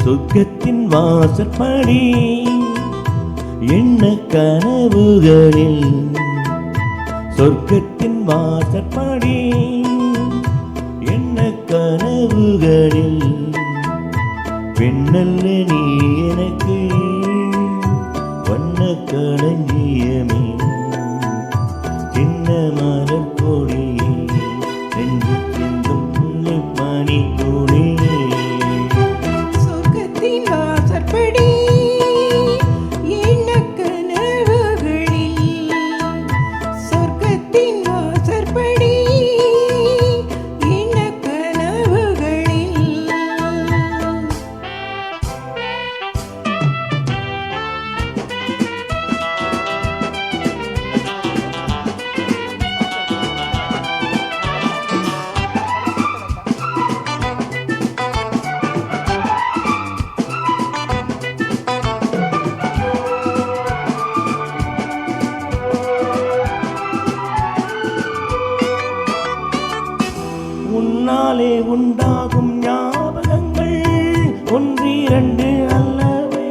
சொர்க்கத்தின் வாசற்படி என்ன கனவுகளில், சொர்க்கத்தின் வாசற்படி என்ன கனவுகளில், பெண்ணல்ல நீ எனக்கு வண்ண களஞ்சியமே, சின்ன மலர் கொடியே என்று சிந்தும் முல்லை மணி கொடியே. சொர்க்கத்தின் வாசற்படி என்ன கனவுகளில், சொர்க்கத்தின் வாசற்படி என்ன கனவுகளில். உன்னாலே உண்டாகும் ஞாபகங்கள் ஒன்றிரண்டு அல்லவே,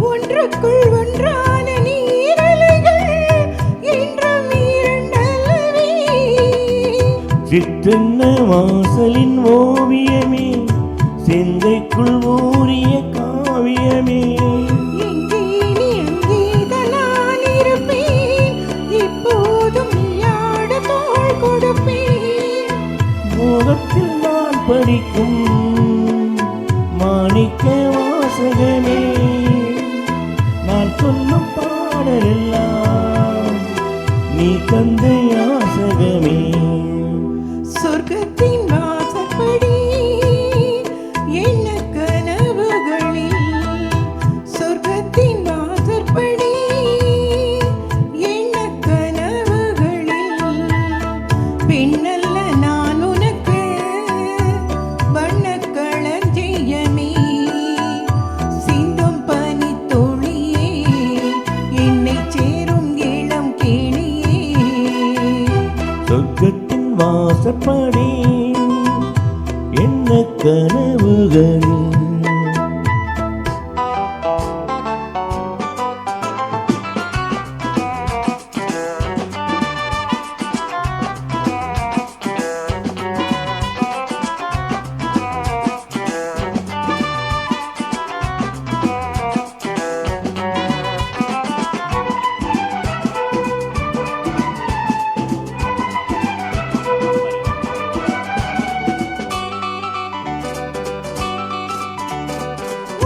ஒன்றுக்குள் ஒன்றான நீரலைகள் என்றும் இரண்டல்லவே. சித்தன்ன வாசலின் ஓவியமே, சிந்தைக்குள் ஊறிய காவியமே, எங்கே நீ அங்கேதான் நான் இருப்பேன், எப்போதும் நீயாட தோள் கொடுப்பேன். மோகத்தில் நான் படிக்கும் மாணிக்க வாசகமே, நான் சொல்லும் பாடலெல்லாம் நீ தந்த யாசகமே. சொர்க்கத்தின் வாசற்படி என்ன கனவுகளில், சொர்க்கத்தின் வாசற்படி என்ன கனவுகளில், பெண்ணல்ல நான் உனக்கு வண்ணக் களஞ்சியமே, சிந்தும் பனித்துளியே என்னைச் சேரும் இளம் கிளியே. சொர்க்கத்தின் வாசப்படி என்ன கனவுகளில்.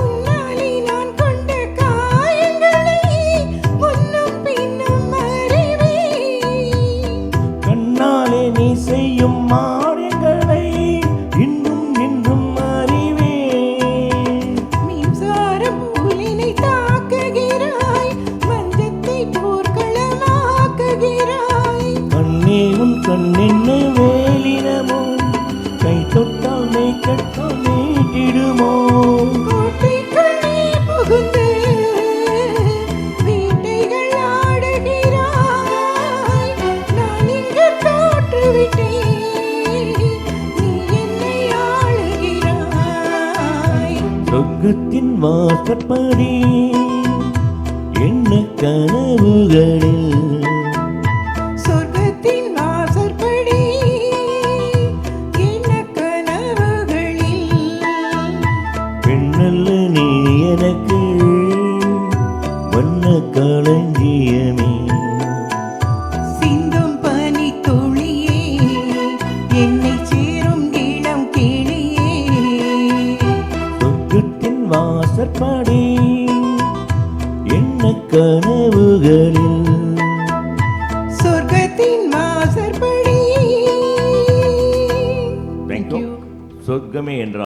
உன்னாலே நான் கொண்ட காயங்களை முன்னும் பின்னும் அறிவேன். கண்ணாலே நீ செய்யும் மாயங்களை இன்னும் என்றும் அறிவேன். மின்சாரம் போலினை தாக்குகிறாய், மஞ்சத்தை போர்க்களமாக்குகிறாய். கண்ணே உன் கண்ணென்ன வேலினமோ, கை தொட்டால் மெய் கட்டால் நீட்டிடுமோ. கோட்டைக்குள் நீ புகுந்து வேட்டைகள் ஆடுகிறாய், நான் இங்கு தோற்றுவிட்டேன், நீ என்னை ஆளுகிறாய். சொர்க்கத்தின் வாசற்படி என்ன கனவுகளில், சொர்க்கத்தின் வாசற்படி என்ன கனவுகளில், பெண்ணல்ல நீ எனக்கு வண்ண களஞ்சியமே, சிந்தும் பனித்துளியே என்னைச் சேரும் இளம் கிளியே. சொர்க்கத்தின் வாசற்படி என்ன கனவுகளில். சொர்க்கத்தின் வாசற்படி. சொர்க்கமே என்றால்